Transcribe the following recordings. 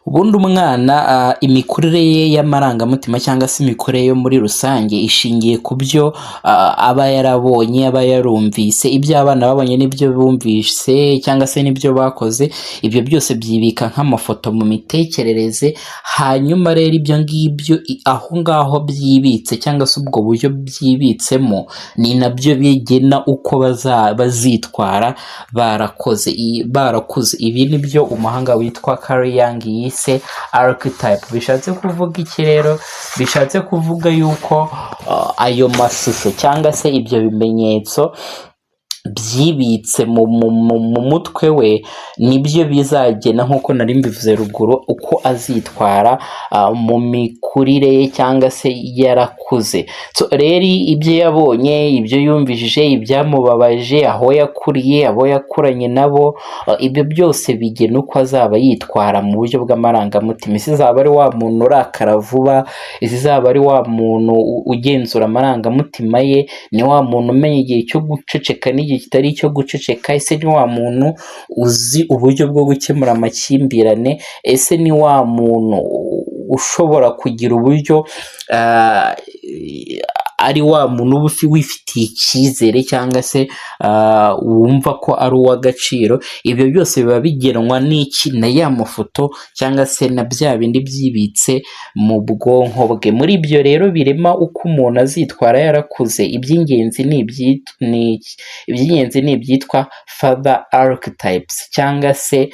Ubundi umwana imikurire ye y'amarangamutima cyangwa se imikurire yo muri rusange ishingiye ku byo aba yarabonye, aba yarumvise, ibyo abana babonye n'ibyo bumvise cyangwa se n'ibyo bakoze, ibyo byose byibika nk'amafoto mu mitekerereze, hanyuma rero ibyo ngibyo aho ngaho byibitse cyangwa se ubwo buryo byibitsemo ni nabyo bigena uko bazitwara barakuze. Ibi ni byo umuhanga witwa Carl Jung yise archetype. Bishatse kuvuga iki rero? Bishatse kuvuga yuko ayo mashusho cyangwa se ibyo bimenyetso byibitse mu mutwe we nibyo bizagena, nk'uko nari mbivuze ruguru, uko azitwara mu mikurire ye cyangwa se yarakuze. Rero ibyo yabonye, ibyo yumvishije, ibyamubabaje, aho yakuriye, abo yakuranye nabo, ibyo byose bigena uko azaba yitwara mu buryo bw'amarangamutima. Ese izaba ari wa muntu urakara vuba, ese izaba ari wa muntu ugenzura amarangamutima ye, ni wa muntu umenya igihe cyo guceceka n'igihe kitari icyo guceceka, ese ni wa muntu uzi uburyo bwo gukemura amakimbirane, ese ni wa muntu ushobora kugira uburyo ari wa muntu uba wifitiye icyizere cyangwa se wumva ko ari uw'agaciro. Ibyo byose biba bigenwa n'iki? Na ya mafoto cyangwa se na bya bindi byibitse mu bwonko bwe. Muri ibyo rero birema uko umuntu azitwara yarakuze. Iby'ingenzi ni ibyitwa father archetypes cyangwa se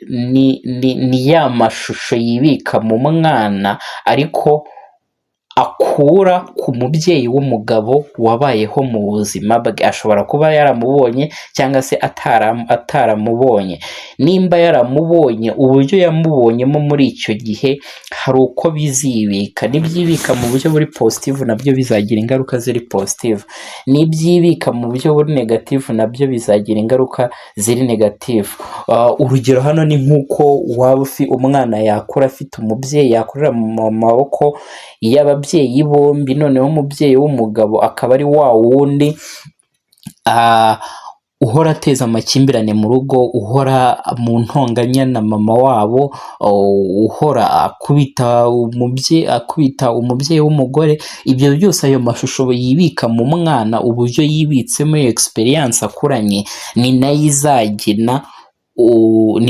ni ya mashusho yibika mu mwana ariko akura ku mubyeyi w'umugabo wabayeho mu buzima bwe. Ashobora kuba yaramubonye cyangwa se ataramubonye. Nimba yaramubonye, uburyo yamubonyemo muri icyo gihe hari uko bizibika. Nibyibika mu buryo buri positive nabyo bizagira ingaruka ziri positive, nibyibika mu buryo buri negative nabyo bizagira ingaruka ziri negative. Urugero hano ni nk'uko waba umwana yakura afite umubyeyi, yakurira mu maboko y'ababyeyi bombi, noneho umubyeyi w'umugabo akaba ari wa wundi uhora ateza amakimbirane mu rugo, uhora mu ntonganya na mama wabo, uhora akubita umubyeyi w'umugore. Ibyo byose, ayo mashusho yibika mu mwana, uburyo yibitsemo, iyo experience akuranye, ni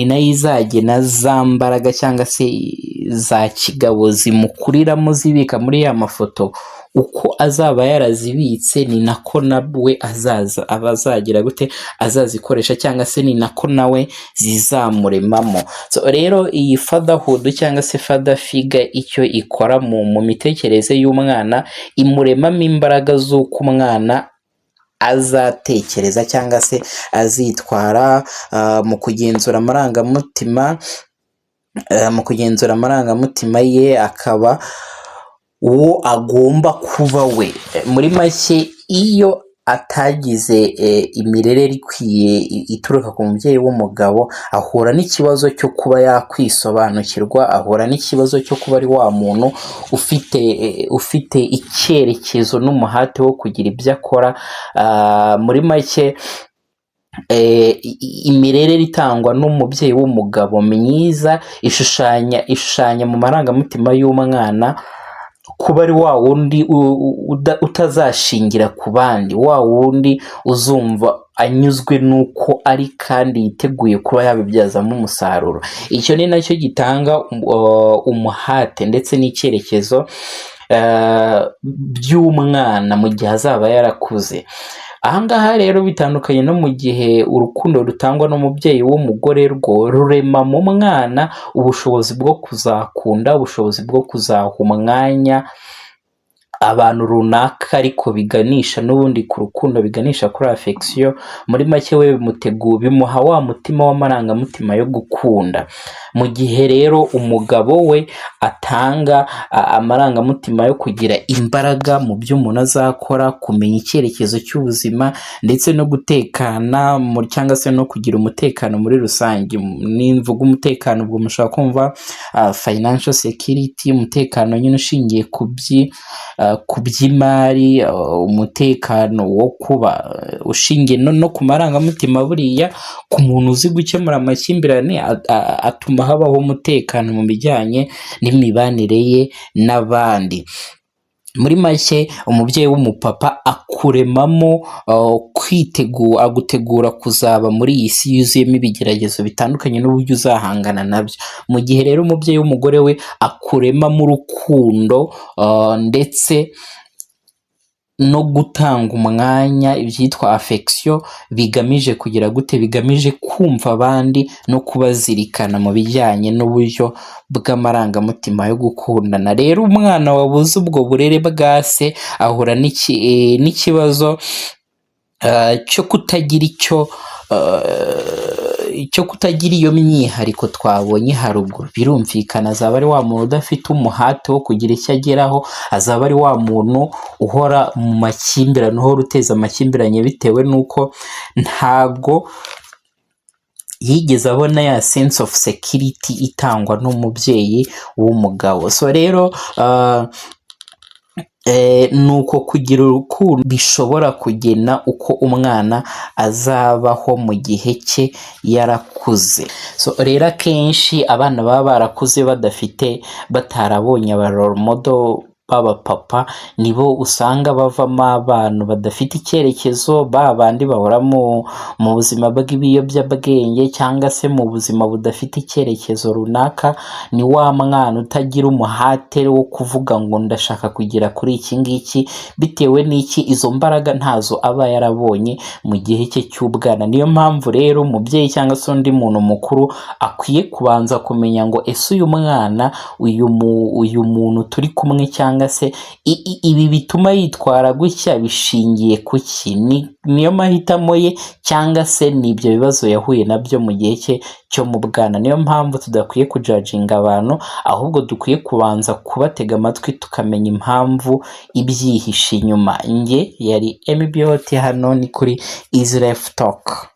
nayo izagena za mbaraga cyangwa se za kigabo zimukuriramo zibika muri ya mafoto. Uko azaba yarazibitse ni nako nawe azagira gute, azazikoresha cyangwa se ni nako nawe zizamuremamo. Rero iyi fatherhood cyangwa se father figure icyo ikora mu mitekerereze y'umwana, imuremamo imbaraga z'uko umwana azatekereza cyangwa se azitwara mu kugenzura amarangamutima ye, akaba uwo agomba kuba we. Muri make, iyo atagize imirere ikwiye ituruka ku mubyeyi w'umugabo, ahura n'ikibazo cyo kuba yakwisobanukirwa, ahura n'ikibazo cyo kuba ari wa muntu ufite icyerekezo n'umuhate wo kugira ibyo akora. Muri make, imirere itangwa n'umubyeyi w'umugabo mwiza ishushanya mu marangamutima y'umwana kuba ari wa wundi utazashingira ku bandi, wa wundi uzumva anyuzwe n'uko ari kandi yiteguye kuba yabibyazamo umusaruro. Icyo ni nacyo gitanga umuhate ndetse n'icyerekezo by'umwana mu gihe azaba yarakuze. Ahangaha rero bitandukanye no mu gihe urukundo rutangwa n'umubyeyi w'umugore, rwo rurema mu mwana ubushobozi bwo kuzakunda, ubushobozi bwo kuzaha umwanya abantu runaka, ariko biganisha n'ubundi ku rukundo, biganisha kuri affection. Muri make, we bimuha wa mutima w'amarangamutima yo gukunda. Mu gihe rero umugabo we atanga amarangamutima yo kugira imbaraga mu byo umuntu azakora, kumenya icyerekezo cy'ubuzima ndetse no gutekana cyangwa se no kugira umutekano muri rusange. Nimvuga umutekano, ubwo mushobora kumva financial security, umutekano nyine ushingiye ku ku by'imari, umutekano wo kuba ushingiye no ku marangamutima. Buriya ku muntu uzi gukemura amakimbirane atuma habaho umutekano mu bijyanye n'imibanire ye n'abandi. Muri make umubyeyi w'umupapa akuremamo agutegura kuzaba muri iyi si yuzuyemo ibigeragezo bitandukanye n'uburyo uzahangana nabyo. Mu gihe rero umubyeyi w'umugore we akuremamo urukundo ndetse no gutanga umwanya, ibyitwa affection, bigamije kugira gute, bigamije kumva abandi no kubazirikana mu bijyanye n'uburyo bw'amarangamutima yo gukundana. Rero umwana wabuze ubwo burere bwa se ahura n'ikibazo cyo kutagira iyo myihariko twabonye haruguru. Birumvikana azaba ari wa muntu udafite umuhate wo kugira icyo ageraho, azaba ari wa muntu uhora mu makimbirane, uhora uteza amakimbirane bitewe n'uko ntabwo yigeze abona ya sense of security itangwa n'umubyeyi w'umugabo. So rero nuko kugira urukundo bishobora kugena uko umwana azabaho mu gihe cye yarakuze. So rero akenshi abana baba barakuze batarabonye aba role model b'abapapa, nibo usanga bavamo abantu badafite icyerekezo, bandi bahora mu buzima bw'ibiyobyabwenge cyangwa se mu buzima budafite icyerekezo runaka. Ni wa mwana utagira umuhate wo kuvuga ngo ndashaka kugera kuri iki ngiki, bitewe n'iki, izo mbaraga ntazo aba yarabonye mu gihe cye cy'ubwana. Niyo mpamvu rero umubyeyi cyangwa se undi muntu mukuru akwiye kubanza kumenya ngo ese uyu mwana, uyu muntu turi kumwe cyangwa se ibi bituma yitwara gutya bishingiye ku ki? Niyo mahitamo ye cyangwa se ni ibyo bibazo yahuye nabyo mu gihe cye cyo mu bwana. Niyo mpamvu tudakwiye kujajinga abantu, ahubwo dukwiye kubanza kubatega amatwi tukamenya impamvu ibyihishe inyuma. Njye yari MBOT, hano ni kuri Easy Life Talk.